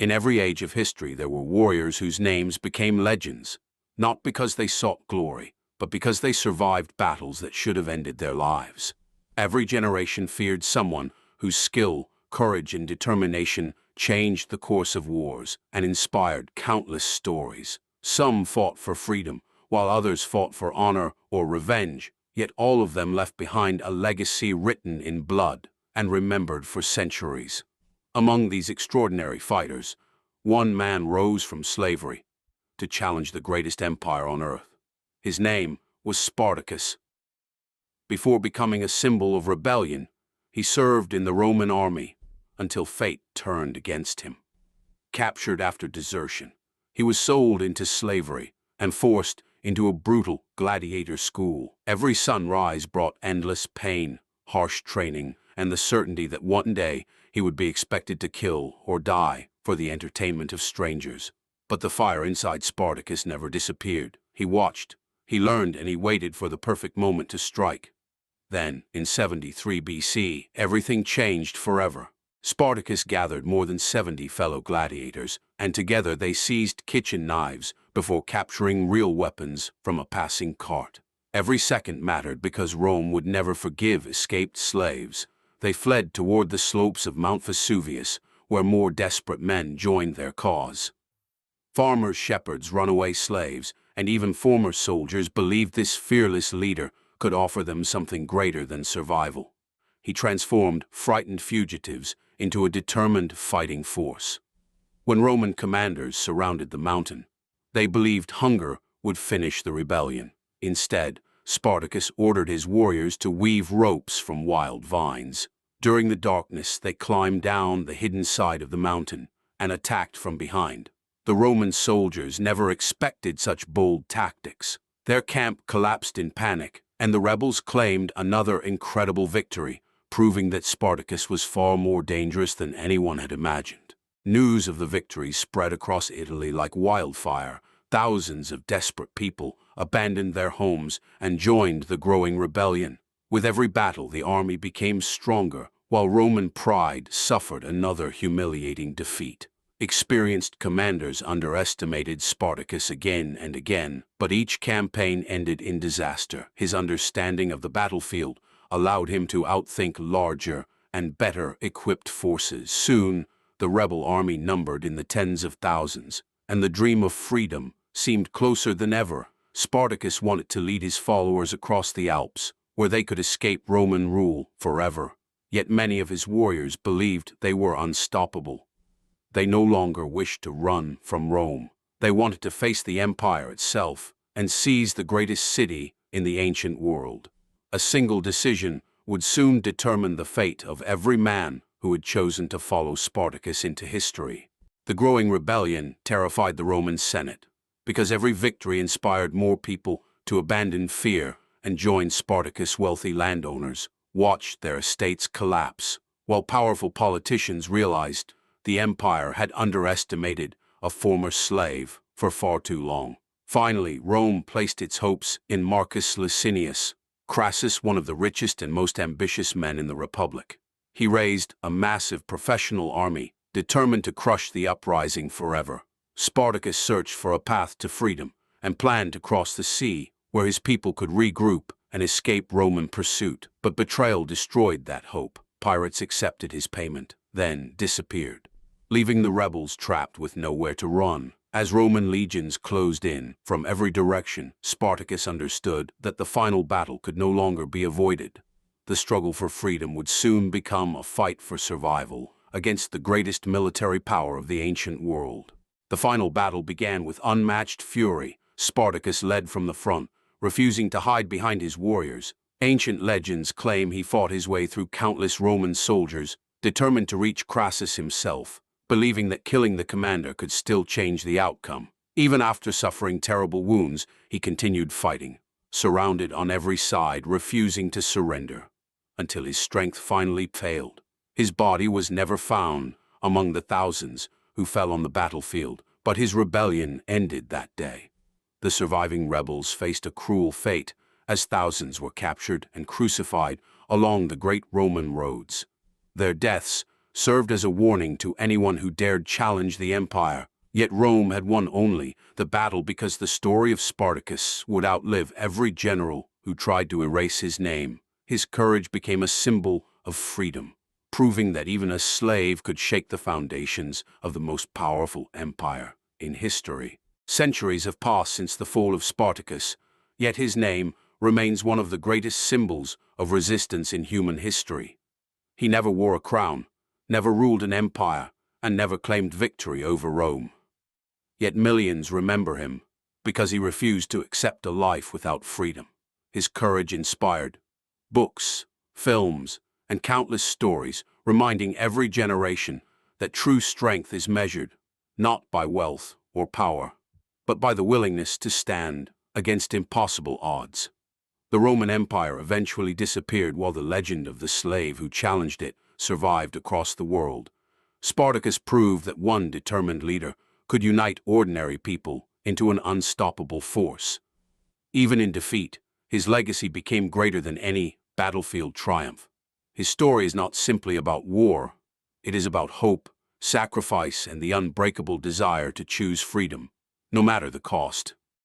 In every age of history, there were warriors whose names became legends, not because they sought glory, but because they survived battles that should have ended their lives. Every generation feared someone whose skill, courage, and determination changed the course of wars and inspired countless stories. Some fought for freedom, while others fought for honor or revenge, yet all of them left behind a legacy written in blood and remembered for centuries. Among these extraordinary fighters, one man rose from slavery to challenge the greatest empire on earth. His name was Spartacus. Before becoming a symbol of rebellion, he served in the Roman army until fate turned against him. Captured after desertion, he was sold into slavery and forced into a brutal gladiator school. Every sunrise brought endless pain, harsh training, and the certainty that one day he would be expected to kill or die for the entertainment of strangers. But the fire inside Spartacus never disappeared. He watched, he learned, and he waited for the perfect moment to strike. Then, in 73 BC, everything changed forever. Spartacus gathered more than 70 fellow gladiators, and together they seized kitchen knives before capturing real weapons from a passing cart. Every second mattered because Rome would never forgive escaped slaves. They fled toward the slopes of Mount Vesuvius, where more desperate men joined their cause. Farmers, shepherds, runaway slaves, and even former soldiers believed this fearless leader could offer them something greater than survival. He transformed frightened fugitives into a determined fighting force. When Roman commanders surrounded the mountain, they believed hunger would finish the rebellion. Instead, Spartacus ordered his warriors to weave ropes from wild vines. During the darkness, they climbed down the hidden side of the mountain and attacked from behind. The Roman soldiers never expected such bold tactics. Their camp collapsed in panic, and the rebels claimed another incredible victory, proving that Spartacus was far more dangerous than anyone had imagined. News of the victory spread across Italy like wildfire. Thousands of desperate people abandoned their homes and joined the growing rebellion. With every battle, the army became stronger, while Roman pride suffered another humiliating defeat. Experienced commanders underestimated Spartacus again and again, but each campaign ended in disaster. His understanding of the battlefield allowed him to outthink larger and better equipped forces. Soon, the rebel army numbered in the tens of thousands, and the dream of freedom seemed closer than ever. Spartacus wanted to lead his followers across the Alps, where they could escape Roman rule forever. Yet many of his warriors believed they were unstoppable. They no longer wished to run from Rome. They wanted to face the empire itself and seize the greatest city in the ancient world. A single decision would soon determine the fate of every man who had chosen to follow Spartacus into history. The growing rebellion terrified the Roman Senate, because every victory inspired more people to abandon fear and join Spartacus. Wealthy landowners watched their estates collapse, while powerful politicians realized the empire had underestimated a former slave for far too long. Finally, Rome placed its hopes in Marcus Licinius Crassus, one of the richest and most ambitious men in the Republic. He raised a massive professional army, determined to crush the uprising forever. Spartacus searched for a path to freedom and planned to cross the sea, where his people could regroup and escape Roman pursuit. But betrayal destroyed that hope. Pirates accepted his payment, then disappeared, leaving the rebels trapped with nowhere to run. As Roman legions closed in from every direction, Spartacus understood that the final battle could no longer be avoided. The struggle for freedom would soon become a fight for survival against the greatest military power of the ancient world. The final battle began with unmatched fury. Spartacus led from the front, refusing to hide behind his warriors. Ancient legends claim he fought his way through countless Roman soldiers, determined to reach Crassus himself, believing that killing the commander could still change the outcome. Even after suffering terrible wounds, he continued fighting, surrounded on every side, refusing to surrender, until his strength finally failed. His body was never found among the thousands who fell on the battlefield, but his rebellion ended that day. The surviving rebels faced a cruel fate, as thousands were captured and crucified along the great Roman roads. Their deaths served as a warning to anyone who dared challenge the empire. Yet Rome had won only the battle because the story of Spartacus would outlive every general who tried to erase his name. His courage became a symbol of freedom, proving that even a slave could shake the foundations of the most powerful empire in history. Centuries have passed since the fall of Spartacus, yet his name remains one of the greatest symbols of resistance in human history. He never wore a crown, never ruled an empire, and never claimed victory over Rome. Yet millions remember him because he refused to accept a life without freedom. His courage inspired books, films, and countless stories, reminding every generation that true strength is measured not by wealth or power, but by the willingness to stand against impossible odds. The Roman Empire eventually disappeared while the legend of the slave who challenged it survived across the world. Spartacus proved that one determined leader could unite ordinary people into an unstoppable force. Even in defeat, his legacy became greater than any battlefield triumph. His story is not simply about war. It is about hope, sacrifice, and the unbreakable desire to choose freedom, no matter the cost.